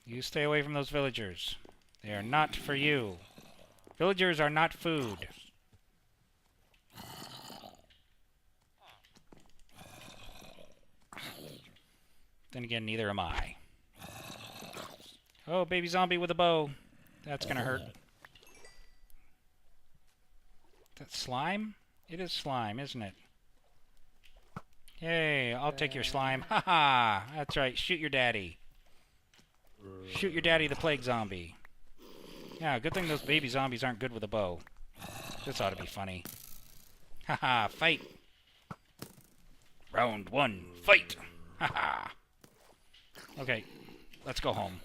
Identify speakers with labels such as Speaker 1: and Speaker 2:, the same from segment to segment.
Speaker 1: You stay away from those villagers. They are not for you. Villagers are not food. Then again, neither am I. Oh, baby zombie with a bow. That's gonna hurt. That's slime? It is slime, isn't it? Hey, I'll take your slime. Haha! That's right, shoot your daddy. Shoot your daddy, the plague zombie. Yeah, good thing those baby zombies aren't good with a bow. This ought to be funny. Haha, fight! Round 1, fight! Haha! Okay, let's go home.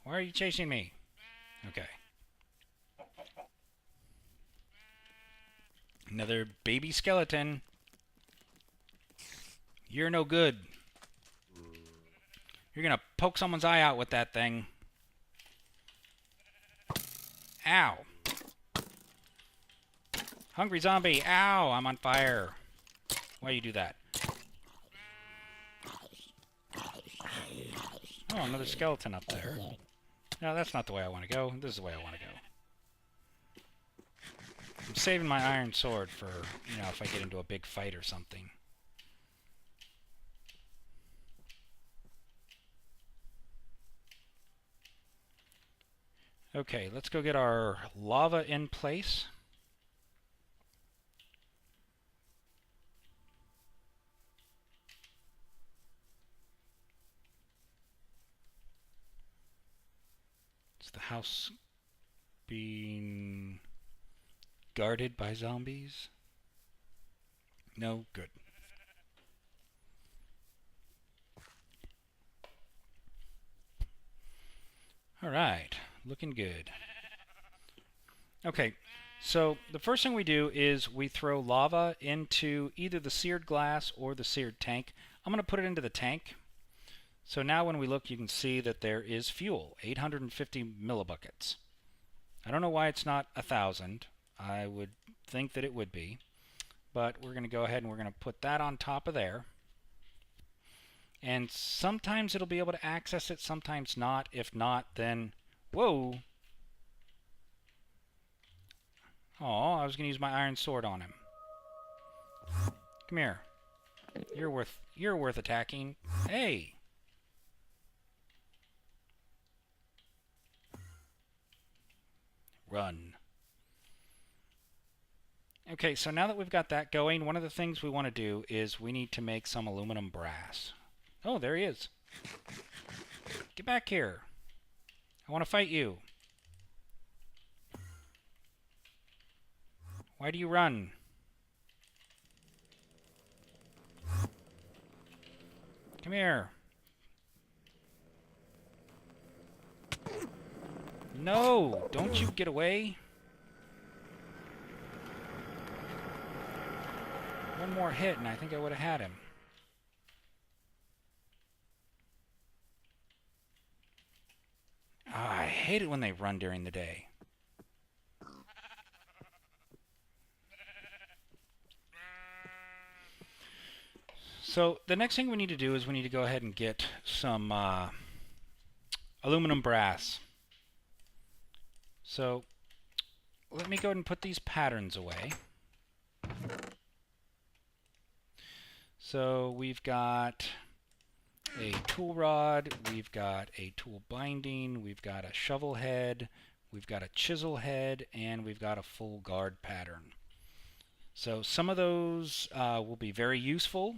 Speaker 1: Why are you chasing me? Okay. Another baby skeleton. You're no good. You're gonna poke someone's eye out with that thing. Ow. Hungry zombie. Ow, I'm on fire. Why do you do that? Oh, another skeleton up there. No, that's not the way I want to go. This is the way I want to go. I'm saving my iron sword for, you know, if I get into a big fight or something. Okay, let's go get our lava in place. Is the house being guarded by zombies? No? Good. Alright, looking good. Okay, so the first thing we do is we throw lava into either the seared glass or the seared tank. I'm going to put it into the tank. So now when we look, you can see that there is fuel, 850 millibuckets. I don't know why it's not 1,000. I would think that it would be. But we're going to go ahead and we're going to put that on top of there. And sometimes it'll be able to access it, sometimes not. If not, then... Whoa! Oh, I was going to use my iron sword on him. Come here. You're worth attacking. Hey! Run. Okay, so now that we've got that going, one of the things we want to do is we need to make some aluminum brass. Oh, there he is. Get back here. I want to fight you. Why do you run? Come here. No! Don't you get away. One more hit and I think I would have had him. Ah, I hate it when they run during the day. So the next thing we need to do is we need to go ahead and get some aluminum brass. So let me go ahead and put these patterns away. So we've got a tool rod, we've got a tool binding, we've got a shovel head, we've got a chisel head, and we've got a full guard pattern. So some of those will be very useful.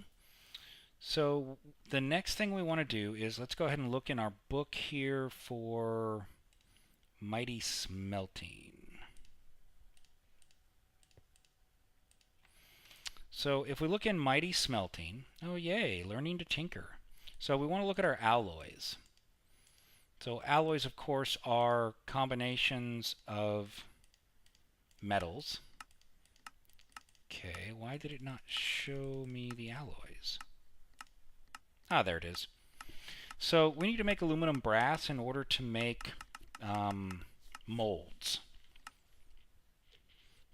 Speaker 1: So the next thing we want to do is let's go ahead and look in our book here for mighty smelting. So if we look in mighty smelting, oh yay, learning to tinker. So we want to look at our alloys. So alloys, of course, are combinations of metals. Okay, why did it not show me the alloys? Ah, there it is. So we need to make aluminum brass in order to make molds.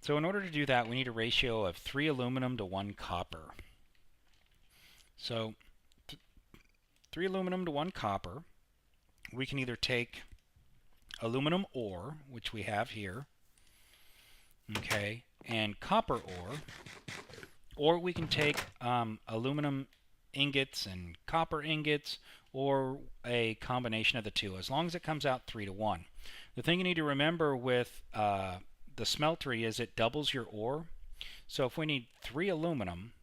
Speaker 1: So in order to do that, we need a ratio of 3 aluminum to 1 copper. So 3 aluminum to 1 copper, we can either take aluminum ore, which we have here, okay, and copper ore, or we can take aluminum ingots and copper ingots, or a combination of the two, as long as it comes out 3 to 1. The thing you need to remember with the smeltery is it doubles your ore. So if we need 3 aluminum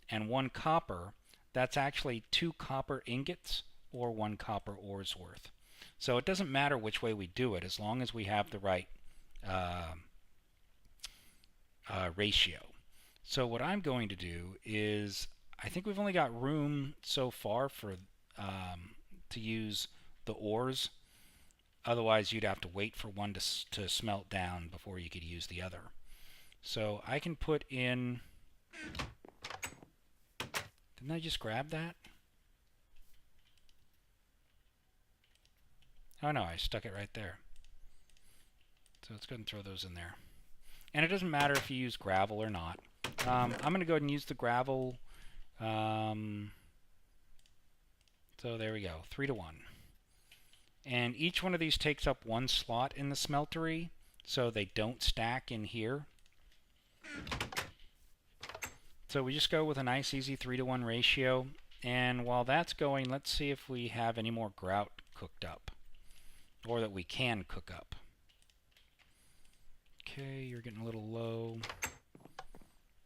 Speaker 1: and 1 copper, that's actually 2 copper ingots or 1 copper ore's worth. So it doesn't matter which way we do it, as long as we have the right ratio. So what I'm going to do is, I think we've only got room so far for to use the ores. Otherwise, you'd have to wait for one to smelt down before you could use the other. So I can put in... Didn't I just grab that? Oh no, I stuck it right there. So let's go ahead and throw those in there. And it doesn't matter if you use gravel or not. I'm going to go ahead and use the gravel. So there we go, 3 to 1. And each one of these takes up 1 slot in the smeltery, so they don't stack in here. So we just go with a nice easy 3 to 1 ratio. And while that's going, let's see if we have any more grout cooked up, or that we can cook up. Okay, you're getting a little low.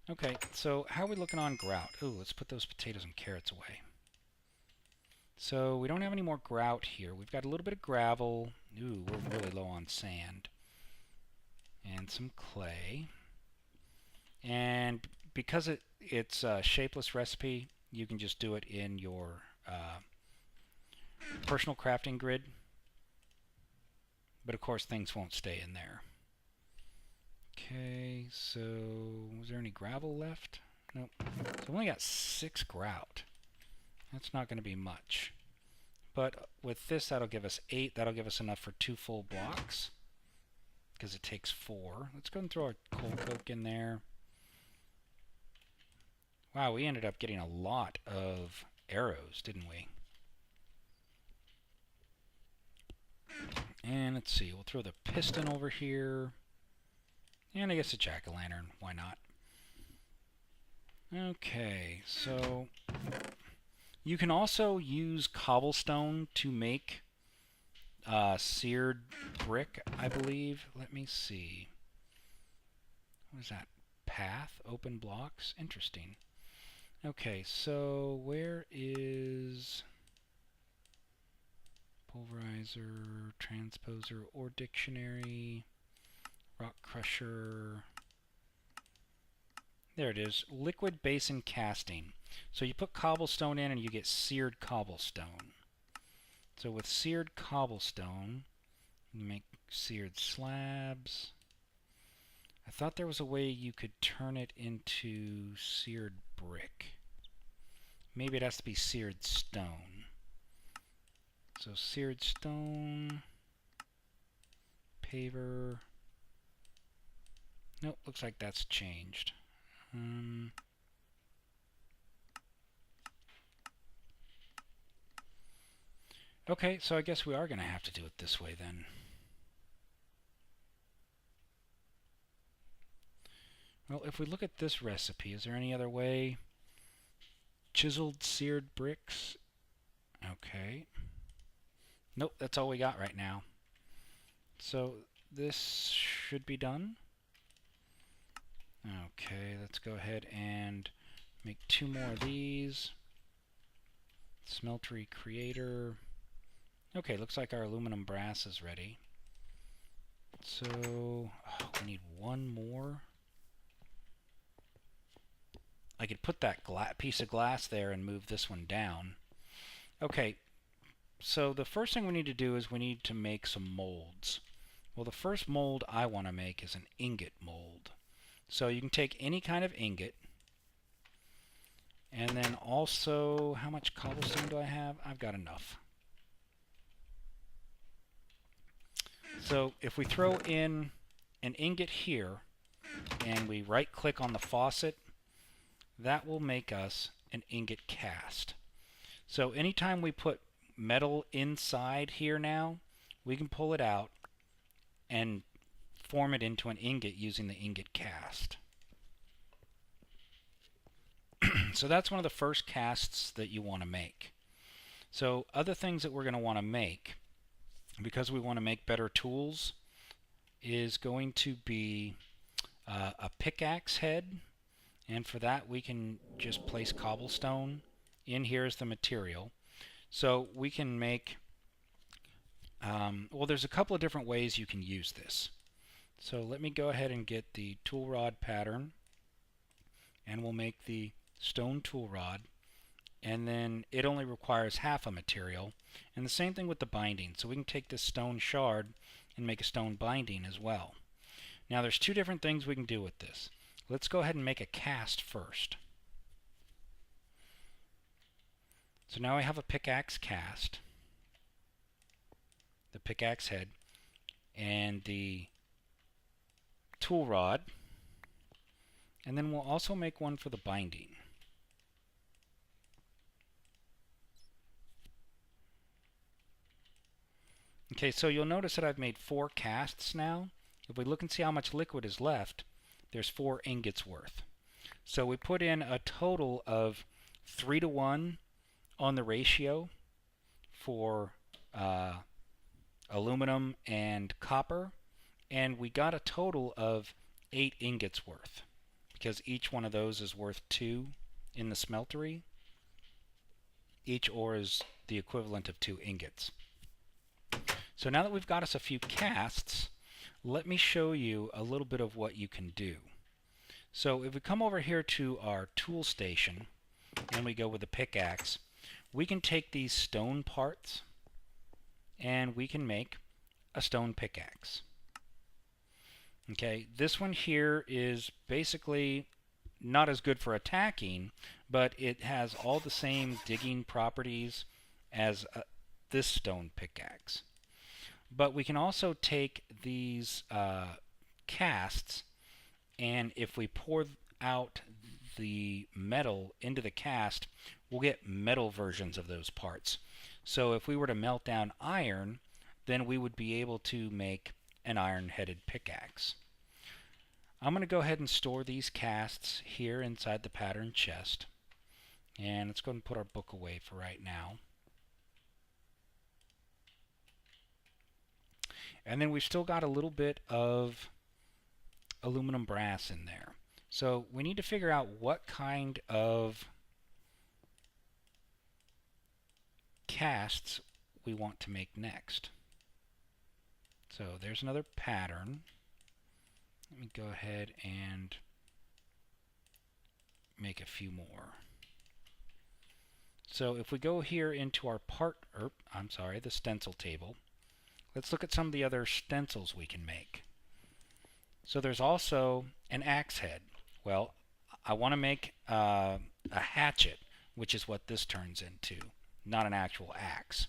Speaker 1: Okay, so how are we looking on grout? Ooh, let's put those potatoes and carrots away. So we don't have any more grout here. We've got a little bit of gravel. Ooh, we're really low on sand. And some clay. And because it's a shapeless recipe, you can just do it in your personal crafting grid. But of course, things won't stay in there. Okay, so was there any gravel left? Nope. So we only got 6 grout. That's not going to be much. But with this, that'll give us 8. That'll give us enough for 2 full blocks, because it takes 4. Let's go and throw our coal coke in there. Wow, we ended up getting a lot of arrows, didn't we? And let's see, we'll throw the piston over here. And I guess a jack-o'-lantern, why not? Okay, so you can also use cobblestone to make seared brick, I believe. Let me see. What is that? Path? Open blocks? Interesting. Okay, so where is pulverizer, transposer, or dictionary, rock crusher? There it is, liquid basin casting. So you put cobblestone in and you get seared cobblestone. So with seared cobblestone, you make seared slabs. I thought there was a way you could turn it into seared brick. Maybe it has to be seared stone. So seared stone, paver. Nope, looks like that's changed. Okay, so I guess we are going to have to do it this way then. Well, if we look at this recipe, is there any other way? Chiseled seared bricks. Okay. Nope, that's all we got right now. So this should be done. Okay, let's go ahead and make 2 more of these. Smeltery creator. Okay, looks like our aluminum brass is ready. So we need 1 more. I could put that piece of glass there and move this one down. Okay, so the first thing we need to do is we need to make some molds. Well, the first mold I want to make is an ingot mold. So you can take any kind of ingot, and then also, how much cobblestone do I have? I've got enough. So if we throw in an ingot here, and we right click on the faucet, that will make us an ingot cast. So anytime we put metal inside here now, we can pull it out and form it into an ingot using the ingot cast. So that's one of the first casts that you want to make. So other things that we're going to want to make, because we want to make better tools, is going to be a pickaxe head, and for that we can just place cobblestone in here as the material. So we can make, well, there's a couple of different ways you can use this. So let me go ahead and get the tool rod pattern, and we'll make the stone tool rod, and then it only requires half a material, and the same thing with the binding. So we can take this stone shard and make a stone binding as well. Now there's two different things we can do with this. Let's go ahead and make a cast first. So now I have a pickaxe cast, the pickaxe head, and the tool rod, and then we'll also make one for the binding. Okay, so you'll notice that I've made 4 casts now. If we look and see how much liquid is left, there's 4 ingots worth. So we put in a total of 3:1 on the ratio for aluminum and copper, and we got a total of 8 ingots worth, because each one of those is worth 2 in the smeltery. Each ore is the equivalent of 2 ingots. So now that we've got us a few casts, let me show you a little bit of what you can do. So if we come over here to our tool station and we go with the pickaxe, we can take these stone parts and we can make a stone pickaxe. Okay, this one here is basically not as good for attacking, but it has all the same digging properties as this stone pickaxe. But we can also take these casts, and if we pour out the metal into the cast, we'll get metal versions of those parts. So if we were to melt down iron, then we would be able to make an iron-headed pickaxe. I'm going to go ahead and store these casts here inside the pattern chest. And let's go ahead and put our book away for right now. And then we've still got a little bit of aluminum brass in there. So we need to figure out what kind of casts we want to make next. So there's another pattern. Let me go ahead and make a few more. So if we go here into our the stencil table, let's look at some of the other stencils we can make. So there's also an axe head. Well, I want to make a hatchet, which is what this turns into, not an actual axe.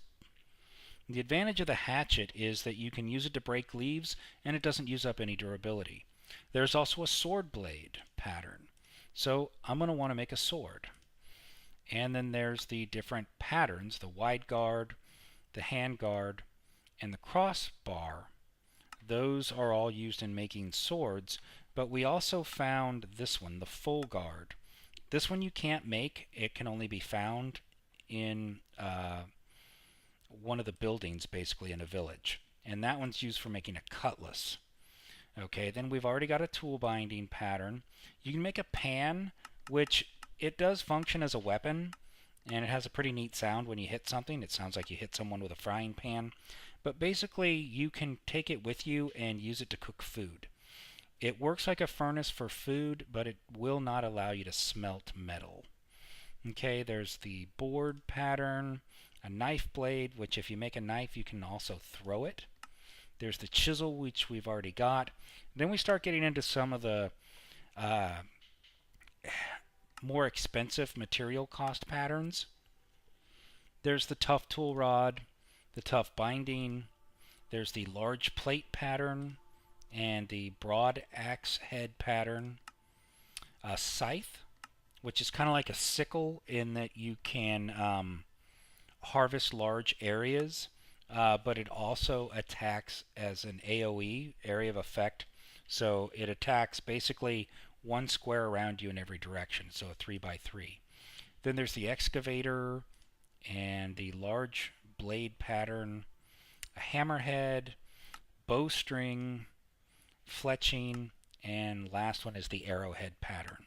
Speaker 1: The advantage of the hatchet is that you can use it to break leaves and it doesn't use up any durability. There's also a sword blade pattern. So I'm going to want to make a sword. And then there's the different patterns, the wide guard, the hand guard, and the crossbar. Those are all used in making swords, but we also found this one, the full guard. This one you can't make. It can only be found in one of the buildings, basically in a village. And that one's used for making a cutlass. Okay, then we've already got a tool binding pattern. You can make a pan, which it does function as a weapon, and it has a pretty neat sound when you hit something. It sounds like you hit someone with a frying pan. But basically, you can take it with you and use it to cook food. It works like a furnace for food, but it will not allow you to smelt metal. Okay, there's the board pattern, a knife blade, which if you make a knife, you can also throw it. There's the chisel, which we've already got. Then we start getting into some of the more expensive material cost patterns. There's the tough tool rod, the tough binding. There's the large plate pattern, and the broad axe head pattern, a scythe, which is kind of like a sickle in that you can harvest large areas, but it also attacks as an AoE, area of effect. So it attacks basically one square around you in every direction, so a 3x3. Then there's the excavator and the large blade pattern, a hammerhead, bowstring, fletching, and last one is the arrowhead pattern.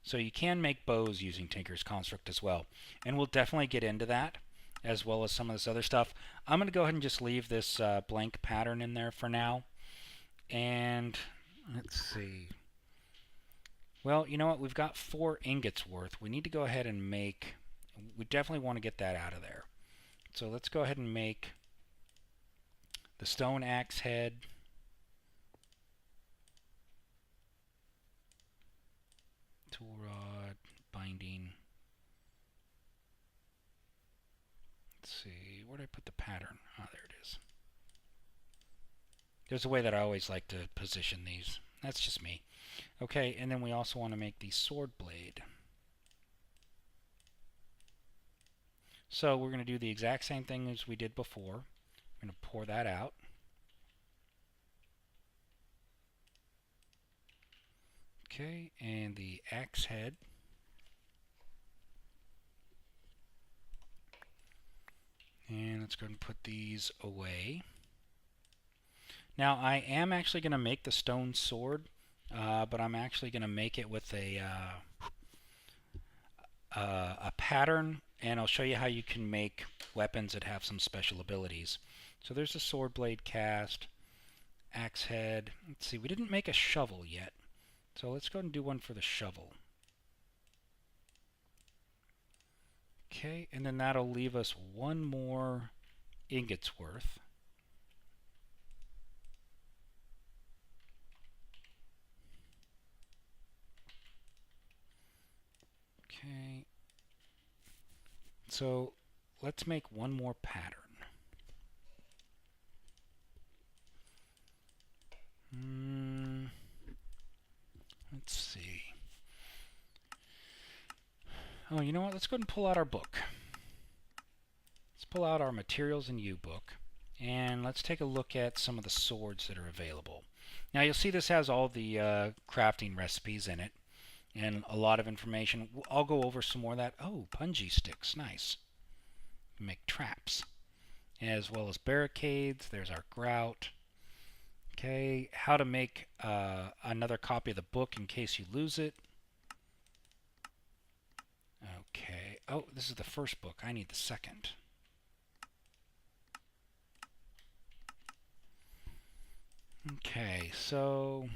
Speaker 1: So you can make bows using Tinker's Construct as well, and we'll definitely get into that as well as some of this other stuff. I'm going to go ahead and just leave this blank pattern in there for now. And let's see. Well, you know what? We've got 4 ingots worth. We need to go ahead and make... We definitely want to get that out of there. So let's go ahead and make the stone axe head. Tool rod, binding. Let's see, where did I put the pattern? Oh, there it is. There's a way that I always like to position these. That's just me. Okay, and then we also want to make the sword blade. So we're going to do the exact same thing as we did before. We're going to pour that out. Okay, and the axe head. And let's go ahead and put these away. Now I am actually going to make the stone sword, but I'm actually going to make it with a pattern, and I'll show you how you can make weapons that have some special abilities. So there's a sword blade cast, axe head. Let's see, we didn't make a shovel yet, so let's go ahead and do one for the shovel. Okay, and then that'll leave us one more ingot's worth. Okay, so let's make one more pattern. Let's see. Oh, you know what? Let's go ahead and pull out our book. Let's pull out our Materials in You book, and let's take a look at some of the swords that are available. Now you'll see this has all the crafting recipes in it, and a lot of information. I'll go over some more of that. Oh, punji sticks, nice. Make traps, as well as barricades. There's our grout. Okay, how to make another copy of the book in case you lose it. Okay, oh, this is the first book. I need the second. Okay, so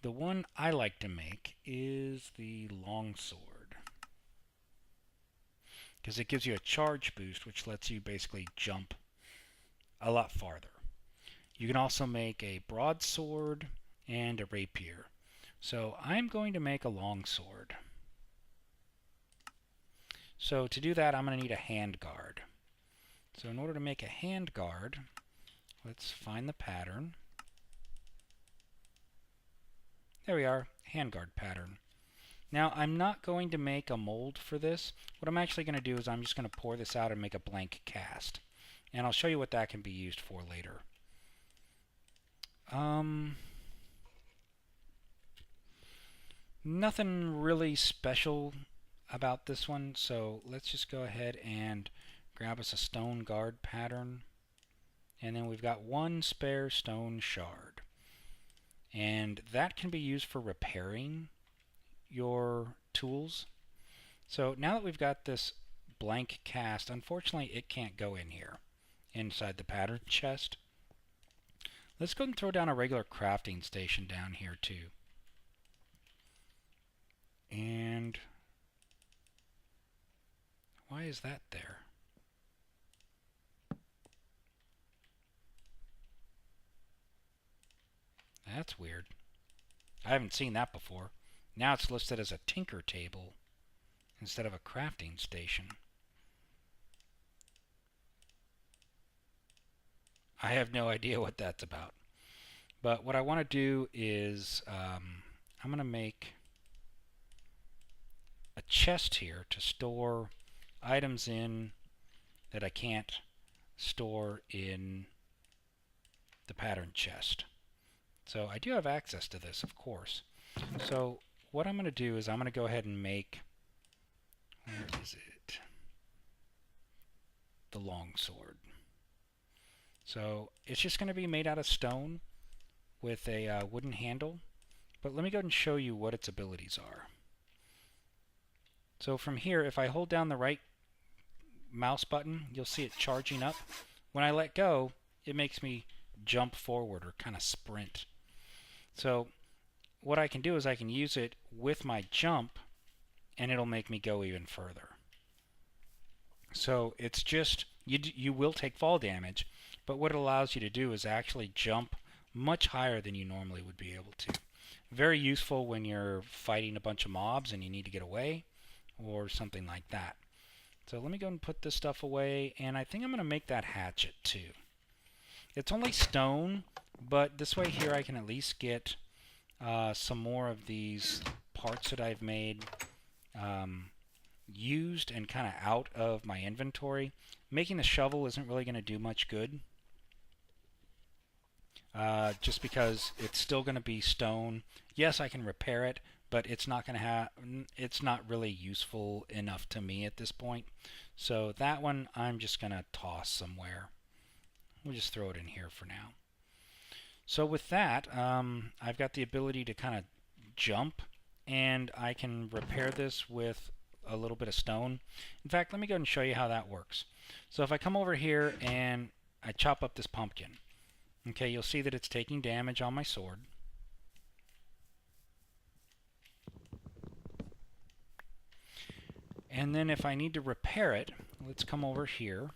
Speaker 1: the one I like to make is the longsword, because it gives you a charge boost, which lets you basically jump a lot farther. You can also make a broadsword and a rapier. So I'm going to make a longsword. So to do that, I'm going to need a handguard. So in order to make a handguard, let's find the pattern. There we are, handguard pattern. Now I'm not going to make a mold for this. What I'm actually going to do is I'm just going to pour this out and make a blank cast. And I'll show you what that can be used for later. Nothing really special about this one, so let's just go ahead and grab us a stone guard pattern, and then we've got one spare stone shard, and that can be used for repairing your tools. So now that we've got this blank cast, unfortunately it can't go in here inside the pattern chest. Let's go and throw down a regular crafting station down here too. And why is that there? That's weird. I haven't seen that before. Now it's listed as a tinker table instead of a crafting station. I have no idea what that's about. But what I want to do is I'm going to make a chest here to store items in that I can't store in the pattern chest. So I do have access to this, of course. So what I'm going to do is I'm going to go ahead and make, where is it? The longsword. So it's just going to be made out of stone with a wooden handle. But let me go ahead and show you what its abilities are. So from here, if I hold down the right mouse button, you'll see it charging up. When I let go, it makes me jump forward or kind of sprint. So what I can do is I can use it with my jump, and it'll make me go even further. So it's just, you will take fall damage, but what it allows you to do is actually jump much higher than you normally would be able to. Very useful when you're fighting a bunch of mobs and you need to get away, or something like that. So let me go and put this stuff away, and I think I'm going to make that hatchet too. It's only stone, but this way here I can at least get some more of these parts that I've made used and kind of out of my inventory. Making the shovel isn't really going to do much good, just because it's still going to be stone. Yes, I can repair it, but it's not going to have, it's not really useful enough to me at this point. So that one I'm just going to toss somewhere. We'll just throw it in here for now. So with that, I've got the ability to kind of jump, and I can repair this with a little bit of stone. In fact, let me go ahead and show you how that works. So if I come over here and I chop up this pumpkin, okay, you'll see that it's taking damage on my sword. And then if I need to repair it, let's come over here,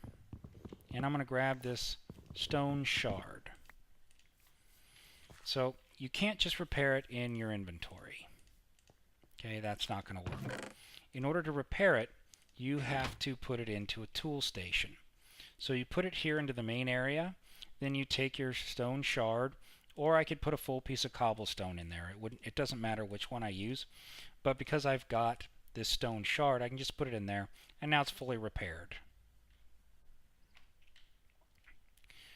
Speaker 1: and I'm going to grab this stone shard. So you can't just repair it in your inventory. Okay, that's not going to work. In order to repair it, you have to put it into a tool station. So you put it here into the main area, then you take your stone shard, or I could put a full piece of cobblestone in there. It doesn't matter which one I use, but because I've got this stone shard, I can just put it in there, and now it's fully repaired.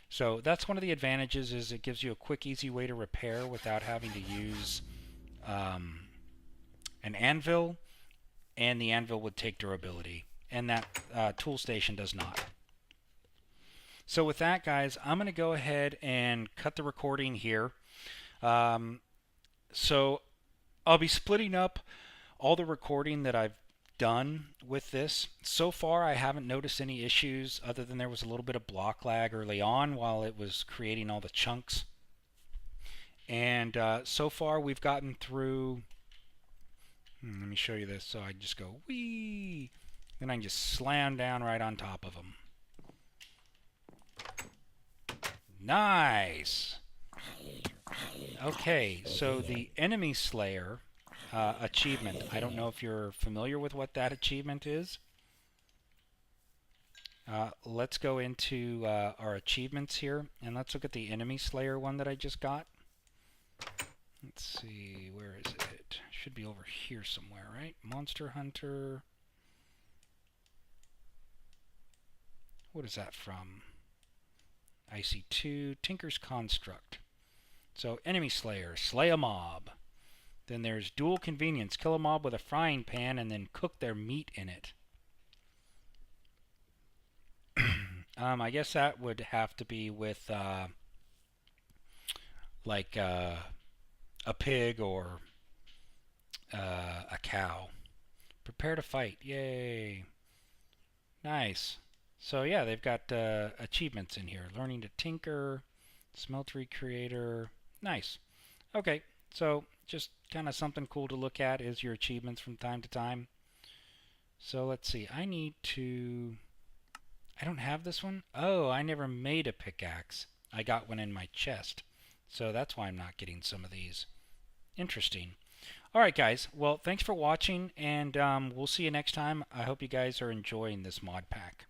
Speaker 1: So that's one of the advantages, is it gives you a quick, easy way to repair without having to use an anvil, and the anvil would take durability, and that tool station does not. So with that, guys, I'm going to go ahead and cut the recording here. So I'll be splitting up all the recording that I've done with this. So far, I haven't noticed any issues, other than there was a little bit of block lag early on while it was creating all the chunks. And so far, we've gotten through... let me show you this. So I just go, whee! Then I can just slam down right on top of them. Nice! Okay, so the Enemy Slayer achievement. I don't know if you're familiar with what that achievement is. Let's go into our achievements here, and let's look at the Enemy Slayer one that I just got. Let's see, where is it? Should be over here somewhere, right? Monster Hunter. What is that from? IC2, Tinker's Construct. So, Enemy Slayer, slay a mob. Then there's Dual Convenience, kill a mob with a frying pan and then cook their meat in it. I guess that would have to be with like a pig or a cow. Prepare to fight, yay! Nice. So yeah, they've got achievements in here. Learning to tinker, smeltery creator. Nice. Okay, so just kind of something cool to look at is your achievements from time to time. So let's see. I need to... I don't have this one. Oh, I never made a pickaxe. I got one in my chest. So that's why I'm not getting some of these. Interesting. Alright guys, well thanks for watching, and we'll see you next time. I hope you guys are enjoying this mod pack.